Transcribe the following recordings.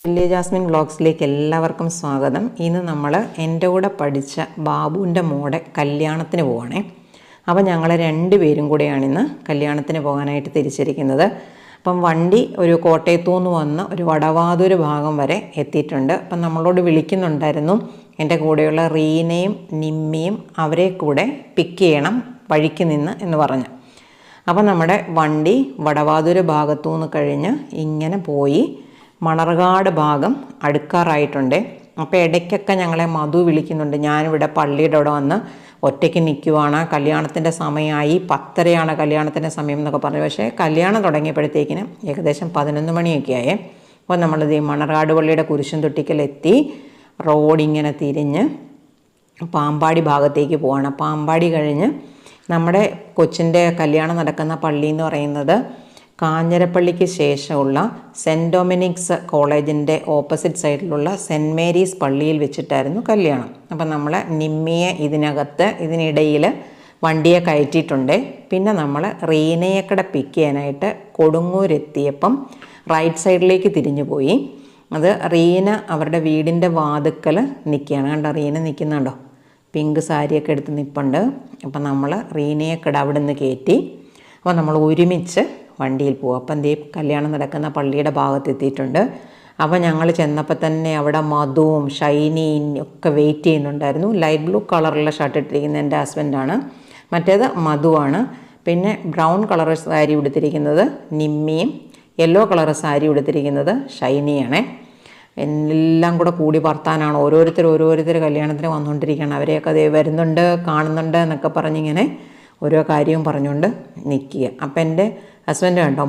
Lily Jasmine വ്ളോഗ്സിലേക്ക് എല്ലാവർക്കും സ്വാഗതം. ഇന്ന് നമ്മൾ എൻ്റെ കൂടെ പഠിച്ച ബാബുവിൻ്റെ മോടെ കല്യാണത്തിന് പോവുകയാണേ. അപ്പോൾ ഞങ്ങൾ രണ്ടുപേരും കൂടെയാണ് ഇന്ന് കല്യാണത്തിന് പോകാനായിട്ട് തിരിച്ചിരിക്കുന്നത്. അപ്പം വണ്ടി ഒരു കോട്ടയത്തു നിന്ന് വന്ന് ഒരു വടവാതൂര് ഭാഗം വരെ എത്തിയിട്ടുണ്ട്. അപ്പം നമ്മളോട് വിളിക്കുന്നുണ്ടായിരുന്നു എൻ്റെ കൂടെയുള്ള റീനയും നിമ്മിയും അവരെ കൂടെ പിക്ക് ചെയ്യണം വഴിക്ക് നിന്ന് എന്ന് പറഞ്ഞു. അപ്പം നമ്മുടെ വണ്ടി വടവാതൂര് ഭാഗത്തു നിന്ന് കഴിഞ്ഞ് ഇങ്ങനെ പോയി മണർകാട് ഭാഗം അടുക്കാറായിട്ടുണ്ട്. അപ്പോൾ ഇടയ്ക്കൊക്കെ ഞങ്ങളെ മധു വിളിക്കുന്നുണ്ട്, ഞാനിവിടെ പള്ളിയുടെ അവിടെ വന്ന് ഒറ്റയ്ക്ക് നിൽക്കുവാണ്, കല്യാണത്തിൻ്റെ സമയമായി, 10:30 കല്യാണത്തിൻ്റെ സമയം എന്നൊക്കെ പറഞ്ഞു. പക്ഷേ കല്യാണം തുടങ്ങിയപ്പോഴത്തേക്കിന് ഏകദേശം 11 മണിയൊക്കെ ആയേ. അപ്പോൾ നമ്മളിത് ഈ മണർകാട് പള്ളിയുടെ കുരിശും തൊട്ടിക്കലെത്തി റോഡിങ്ങനെ തിരിഞ്ഞ് പാമ്പാടി ഭാഗത്തേക്ക് പോവാണ്. പാമ്പാടി കഴിഞ്ഞ് നമ്മുടെ കൊച്ചിൻ്റെ കല്യാണം നടക്കുന്ന പള്ളി എന്ന് പറയുന്നത് കാഞ്ഞിരപ്പള്ളിക്ക് ശേഷമുള്ള സെൻറ്റ് ഡൊമിനിക്സ് കോളേജിൻ്റെ ഓപ്പോസിറ്റ് സൈഡിലുള്ള സെൻറ്റ് മേരീസ് പള്ളിയിൽ വെച്ചിട്ടായിരുന്നു കല്യാണം. അപ്പം നമ്മൾ നിമ്മിയെ ഇതിനിടയിൽ വണ്ടിയെ കയറ്റിയിട്ടുണ്ട്. പിന്നെ നമ്മൾ റീനയെക്കടെ പിക്ക് ചെയ്യാനായിട്ട് കൊടുങ്ങൂരെത്തിയപ്പം റൈറ്റ് സൈഡിലേക്ക് തിരിഞ്ഞു പോയി. അത് റീന അവരുടെ വീടിൻ്റെ വാതുക്കൽ നിൽക്കുകയാണ്. കണ്ടോ, റീന നിൽക്കുന്നുണ്ടോ, പിങ്ക് സാരിയൊക്കെ എടുത്ത് നിൽപ്പുണ്ട്. അപ്പം നമ്മൾ റീനയെക്കടെ അവിടെ നിന്ന് കയറ്റി. അപ്പോൾ നമ്മൾ ഒരുമിച്ച് വണ്ടിയിൽ പോകും. അപ്പം എന്തേ കല്യാണം നടക്കുന്ന പള്ളിയുടെ ഭാഗത്തെത്തിയിട്ടുണ്ട്. അപ്പോൾ ഞങ്ങൾ ചെന്നപ്പോൾ തന്നെ അവിടെ മധുവും ഷൈനിയും ഒക്കെ വെയിറ്റ് ചെയ്യുന്നുണ്ടായിരുന്നു. ലൈറ്റ് ബ്ലൂ കളറുള്ള ഷർട്ട് ഇട്ടിരിക്കുന്നത് എൻ്റെ ഹസ്ബൻഡാണ്, മറ്റേത് മധുവാണ്. പിന്നെ ബ്രൗൺ കളർ സാരി ഉടുത്തിരിക്കുന്നത് നിമ്മിയും, യെല്ലോ കളർ സാരി ഉടുത്തിരിക്കുന്നത് ഷൈനിയാണേ. എല്ലാം കൂടെ കൂടി വർത്താനാണ്. ഓരോരുത്തർ കല്യാണത്തിന് വന്നുകൊണ്ടിരിക്കുകയാണ്. അവരെയൊക്കെ അതേ വരുന്നുണ്ട്, കാണുന്നുണ്ട് എന്നൊക്കെ പറഞ്ഞിങ്ങനെ ഓരോ കാര്യവും പറഞ്ഞുകൊണ്ട് നിൽക്കുക. അപ്പം എൻ്റെ ഹസ്ബൻഡ് കണ്ടോ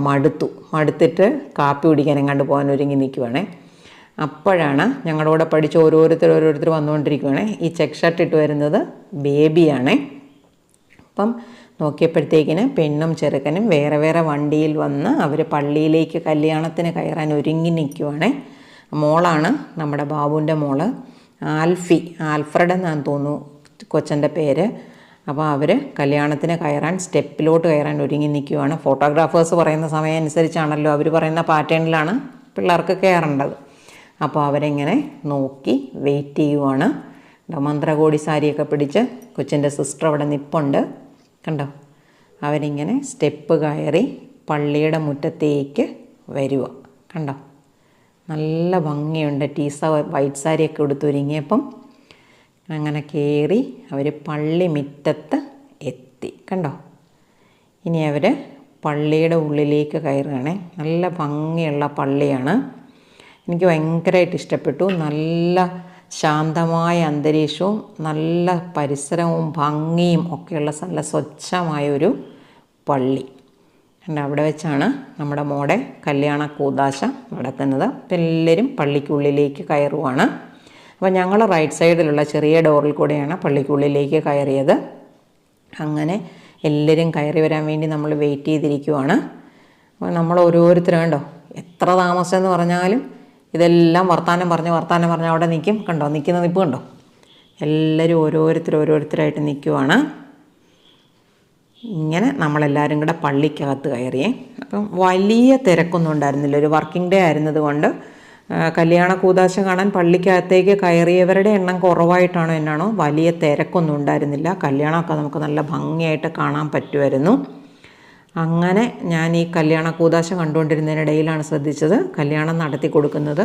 മടുത്തിട്ട് കാപ്പി കുടിക്കാൻ എങ്ങാണ്ട് പോകാൻ ഒരുങ്ങി നിൽക്കുവാണേ. അപ്പോഴാണ് ഞങ്ങളുടെ കൂടെ പഠിച്ച് ഓരോരുത്തർ വന്നുകൊണ്ടിരിക്കുകയാണേ. ഈ ചെക്ക് ഷർട്ട് ഇട്ട് വരുന്നത് ബേബിയാണേ. അപ്പം നോക്കിയപ്പോഴത്തേക്കിന് പെണ്ണും ചെറുക്കനും വേറെ വേറെ വണ്ടിയിൽ വന്ന് അവർ പള്ളിയിലേക്ക് കല്യാണത്തിന് കയറാൻ ഒരുങ്ങി നിൽക്കുവാണേ. മോളാണ് നമ്മുടെ ബാബുവിൻ്റെ മോള്, ആൽഫ്രഡ് എന്നാണ് തോന്നുന്നു കൊച്ചൻ്റെ പേര്. അപ്പോൾ അവർ കല്യാണത്തിന് സ്റ്റെപ്പിലോട്ട് കയറാൻ ഒരുങ്ങി നിൽക്കുവാണ്. ഫോട്ടോഗ്രാഫേഴ്സ് പറയുന്ന സമയം അനുസരിച്ചാണല്ലോ, അവർ പറയുന്ന പാറ്റേണിലാണ് പിള്ളേർക്ക് കയറേണ്ടത്. അപ്പോൾ അവരെങ്ങനെ നോക്കി വെയിറ്റ് ചെയ്യുവാണ്. മന്ത്രകോടി സാരിയൊക്കെ പിടിച്ച് കൊച്ചിൻ്റെ സിസ്റ്റർ അവിടെ നിൽപ്പുണ്ട്. കണ്ടോ, അവരിങ്ങനെ സ്റ്റെപ്പ് കയറി പള്ളിയുടെ മുറ്റത്തേക്ക് വരുക. കണ്ടോ, നല്ല ഭംഗിയുണ്ട്. ടീസ വൈറ്റ് സാരിയൊക്കെ ഉടുത്തൊരുങ്ങിയപ്പം അങ്ങനെ കയറി അവർ പള്ളി മുറ്റത്ത് എത്തി. കണ്ടോ, ഇനി അവർ പള്ളിയുടെ ഉള്ളിലേക്ക് കയറുകയാണേ. നല്ല ഭംഗിയുള്ള പള്ളിയാണ്, എനിക്ക് ഭയങ്കരമായിട്ട് ഇഷ്ടപ്പെട്ടു. നല്ല ശാന്തമായ അന്തരീക്ഷവും നല്ല പരിസരവും ഭംഗിയും ഒക്കെയുള്ള നല്ല സ്വച്ഛമായൊരു പള്ളി. അവിടെ വെച്ചാണ് നമ്മുടെ മോടെ കല്യാണ കൂദാശ നടക്കുന്നത്. എല്ലാവരും പള്ളിക്കുള്ളിലേക്ക് കയറുവാണ്. അപ്പോൾ ഞങ്ങൾ റൈറ്റ് സൈഡിലുള്ള ചെറിയ ഡോറിൽ കൂടെയാണ് പള്ളിക്കുള്ളിലേക്ക് കയറിയത്. അങ്ങനെ എല്ലാവരും കയറി വരാൻ വേണ്ടി നമ്മൾ വെയിറ്റ് ചെയ്തിരിക്കുവാണ്. അപ്പോൾ നമ്മൾ ഓരോരുത്തരും കണ്ടോ, എത്ര താമസം എന്ന് പറഞ്ഞാലും ഇതെല്ലാം വർത്താനം പറഞ്ഞ് അവിടെ നിൽക്കും. കണ്ടോ, നിൽക്കുന്ന നിൽപ്പ് കണ്ടോ, എല്ലാവരും ഓരോരുത്തരായിട്ട് നിൽക്കുവാണ്. ഇങ്ങനെ നമ്മളെല്ലാവരും കൂടെ പള്ളിക്കകത്ത് കയറിയേ. അപ്പം വലിയ തിരക്കൊന്നും ഉണ്ടായിരുന്നില്ല. ഒരു വർക്കിംഗ് ഡേ ആയിരുന്നത് കൊണ്ട് കല്യാണ കൂദാശ കാണാൻ പള്ളിക്കകത്തേക്ക് കയറിയവരുടെ എണ്ണം കുറവായിട്ടാണോ എന്നാണോ വലിയ തിരക്കൊന്നും ഉണ്ടായിരുന്നില്ല. കല്യാണമൊക്കെ നമുക്ക് നല്ല ഭംഗിയായിട്ട് കാണാൻ പറ്റുമായിരുന്നു. അങ്ങനെ ഞാൻ ഈ കല്യാണ കൂദാശ കണ്ടുകൊണ്ടിരുന്നതിനിടയിലാണ് ശ്രദ്ധിച്ചത്, കല്യാണം നടത്തി കൊടുക്കുന്നത്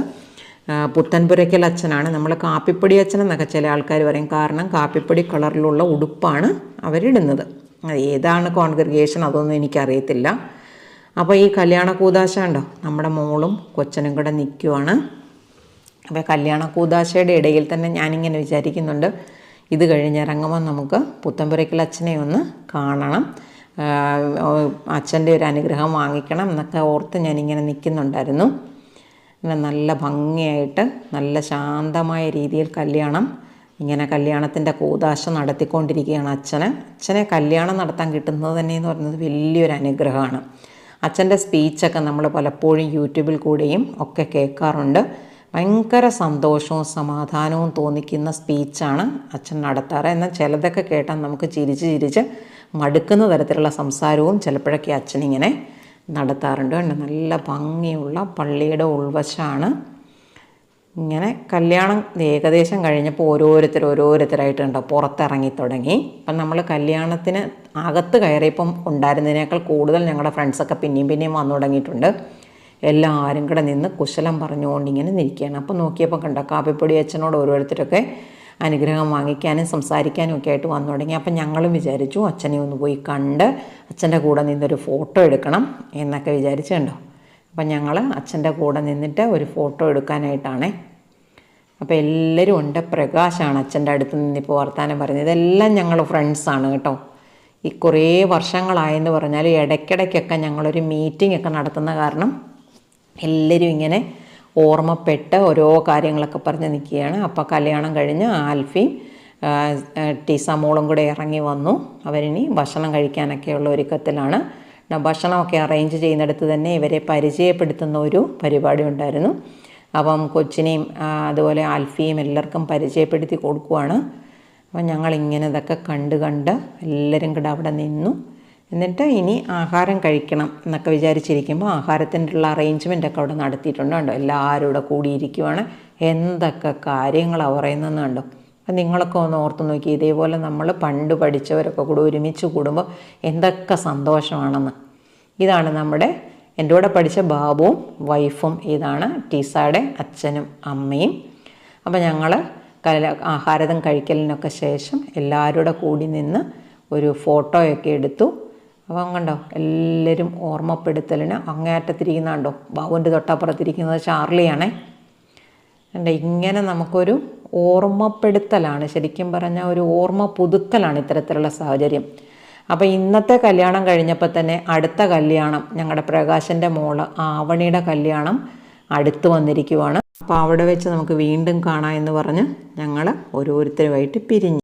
പുത്തൻപുരയ്ക്കൽ അച്ഛനാണ്. നമ്മൾ കാപ്പിപ്പൊടി അച്ഛൻ എന്നൊക്കെ ചില ആൾക്കാർ പറയും. കാരണം കാപ്പിപ്പൊടി കളറിലുള്ള ഉടുപ്പാണ് അവരിടുന്നത്. ഏതാണ് കോൺഗ്രിഗേഷൻ അതൊന്നും എനിക്കറിയത്തില്ല. അപ്പോൾ ഈ കല്യാണ കൂദാശ ഉണ്ടോ, നമ്മുടെ മോളും കൊച്ചനും കൂടെ നിൽക്കുവാണ്. അപ്പോൾ കല്യാണ കൂദാശയുടെ ഇടയിൽ തന്നെ ഞാനിങ്ങനെ വിചാരിക്കുന്നുണ്ട്, ഇത് കഴിഞ്ഞിറങ്ങുമ്പോൾ നമുക്ക് പുത്തൻപുരയ്ക്കൽ അച്ഛനെ ഒന്ന് കാണണം, അച്ഛൻ്റെ ഒരു അനുഗ്രഹം വാങ്ങിക്കണം എന്നൊക്കെ ഓർത്ത് ഞാനിങ്ങനെ നിൽക്കുന്നുണ്ടായിരുന്നു. നല്ല ഭംഗിയായിട്ട് നല്ല ശാന്തമായ രീതിയിൽ കല്യാണത്തിൻ്റെ കൂദാശ നടത്തിക്കൊണ്ടിരിക്കുകയാണ് അച്ഛനെ കല്യാണം നടത്താൻ കിട്ടുന്നത് തന്നെ എന്ന് പറയുന്നത് വലിയൊരു അനുഗ്രഹമാണ്. അച്ഛൻ്റെ സ്പീച്ചൊക്കെ നമ്മൾ പലപ്പോഴും യൂട്യൂബിൽ കൂടെയും ഒക്കെ കേൾക്കാറുണ്ട്. ഭയങ്കര സന്തോഷവും സമാധാനവും തോന്നിക്കുന്ന സ്പീച്ചാണ് അച്ഛൻ നടത്താറ്. എന്നാൽ ചിലതൊക്കെ കേട്ടാൽ നമുക്ക് ചിരിച്ച് മടുക്കുന്ന തരത്തിലുള്ള സംസാരവും ചിലപ്പോഴൊക്കെ അച്ഛനിങ്ങനെ നടത്താറുണ്ട്. നല്ല ഭംഗിയുള്ള പള്ളിയുടെ ഉൾവശമാണ്. ഇങ്ങനെ കല്യാണം ഏകദേശം കഴിഞ്ഞപ്പോൾ ഓരോരുത്തരായിട്ട് കണ്ടോ പുറത്തിറങ്ങി തുടങ്ങി. അപ്പം നമ്മൾ കല്യാണത്തിന് അകത്ത് കയറിയപ്പം ഉണ്ടായിരുന്നതിനേക്കാൾ കൂടുതൽ ഞങ്ങളുടെ ഫ്രണ്ട്സൊക്കെ പിന്നെയും വന്നു തുടങ്ങിയിട്ടുണ്ട്. എല്ലാവരും കൂടെ നിന്ന് കുശലം പറഞ്ഞുകൊണ്ട് ഇങ്ങനെ നിൽക്കുകയാണ്. അപ്പം നോക്കിയപ്പോൾ കണ്ടോ കാപ്പിപ്പൊടി അച്ഛനോട് ഓരോരുത്തരൊക്കെ അനുഗ്രഹം വാങ്ങിക്കാനും സംസാരിക്കാനും ഒക്കെ ആയിട്ട് വന്നു തുടങ്ങി. അപ്പം ഞങ്ങളും വിചാരിച്ചു അച്ഛനെ ഒന്ന് പോയി കണ്ട് അച്ഛൻ്റെ കൂടെ നിന്നൊരു ഫോട്ടോ എടുക്കണം എന്നൊക്കെ വിചാരിച്ചു കണ്ടോ. അപ്പം ഞങ്ങൾ അച്ഛൻ്റെ കൂടെ നിന്നിട്ട് ഒരു ഫോട്ടോ എടുക്കാനായിട്ടാണേ. അപ്പോൾ എല്ലാവരും ഉണ്ട്. പ്രകാശാണ് അച്ഛൻ്റെ അടുത്ത് നിന്നിപ്പോൾ വർത്താനം പറയുന്നത്. ഇതെല്ലാം ഞങ്ങൾ ഫ്രണ്ട്സാണ് കേട്ടോ. ഈ കുറേ വർഷങ്ങളായെന്ന് പറഞ്ഞാൽ ഇടയ്ക്കിടയ്ക്കൊക്കെ ഞങ്ങളൊരു മീറ്റിംഗ് ഒക്കെ നടത്തുന്ന കാരണം എല്ലാവരും ഇങ്ങനെ ഓർമ്മപ്പെട്ട് ഓരോ കാര്യങ്ങളൊക്കെ പറഞ്ഞ് നിൽക്കുകയാണ്. അപ്പോൾ കല്യാണം കഴിഞ്ഞ് ആൽഫിയും ടീസാമോളും കൂടെ ഇറങ്ങി വന്നു. അവരിനി ഭക്ഷണം കഴിക്കാനൊക്കെയുള്ള ഒരുക്കത്തിലാണ്. ഭക്ഷണമൊക്കെ അറേഞ്ച് ചെയ്യുന്നിടത്ത് തന്നെ ഇവരെ പരിചയപ്പെടുത്തുന്ന ഒരു പരിപാടി ഉണ്ടായിരുന്നു. അപ്പം കൊച്ചിനെയും അതുപോലെ ആൽഫിയും എല്ലാവർക്കും പരിചയപ്പെടുത്തി കൊടുക്കുവാണ്. അപ്പം ഞങ്ങളിങ്ങനെ ഇതൊക്കെ കണ്ട് എല്ലാവരും കൂടെ അവിടെ നിന്നു. എന്നിട്ട് ഇനി ആഹാരം കഴിക്കണം എന്നൊക്കെ വിചാരിച്ചിരിക്കുമ്പോൾ ആഹാരത്തിൻ്റെ ഉള്ള അറേഞ്ച്മെൻ്റൊക്കെ അവിടെ നടത്തിയിട്ടുണ്ട് കണ്ടോ. എല്ലാവരും ഇവിടെ കൂടിയിരിക്കുവാണ്. എന്തൊക്കെ കാര്യങ്ങളാണ് പറയുന്നതെന്ന് കണ്ടോ. അപ്പം നിങ്ങളൊക്കെ ഒന്ന് ഓർത്ത് നോക്കി, ഇതേപോലെ നമ്മൾ പണ്ട് പഠിച്ചവരൊക്കെ കൂടെ ഒരുമിച്ച് കൂടുമ്പോൾ എന്തൊക്കെ സന്തോഷമാണെന്ന്. ഇതാണ് നമ്മുടെ എൻ്റെ കൂടെ പഠിച്ച ബാബുവും വൈഫും, ഇതാണ് ടീസയുടെ അച്ഛനും അമ്മയും. അപ്പോൾ ഞങ്ങൾ ആഹാരം കഴിക്കലിനൊക്കെ ശേഷം എല്ലാവരും കൂടി നിന്ന് ഒരു ഫോട്ടോയൊക്കെ എടുത്തു. അപ്പം കണ്ടോ എല്ലാവരും ഓർമ്മപ്പെടുത്തലിന് അങ്ങേയറ്റത്തിരിക്കുന്നുണ്ടോ. ബാബുവിൻ്റെ തൊട്ടപ്പുറത്തിരിക്കുന്നത് ചാർലിയാണേ. കണ്ടോ ഇങ്ങനെ നമുക്കൊരു ഓർമ്മപ്പെടുത്തലാണ്, ശരിക്കും പറഞ്ഞാൽ ഒരു ഓർമ്മ പുതുക്കലാണ് ഇത്തരത്തിലുള്ള സാഹചര്യം. അപ്പോൾ ഇന്നത്തെ കല്യാണം കഴിഞ്ഞപ്പോൾ തന്നെ അടുത്ത കല്യാണം ഞങ്ങളുടെ പ്രകാശൻ്റെ മോള് ആവണിയുടെ കല്യാണം അടുത്ത് വന്നിരിക്കുവാണ്. അപ്പോൾ അവിടെ വെച്ച് നമുക്ക് വീണ്ടും കാണാം എന്ന് പറഞ്ഞ് ഞങ്ങൾ ഓരോരുത്തരുമായിട്ട് പിരിഞ്ഞു.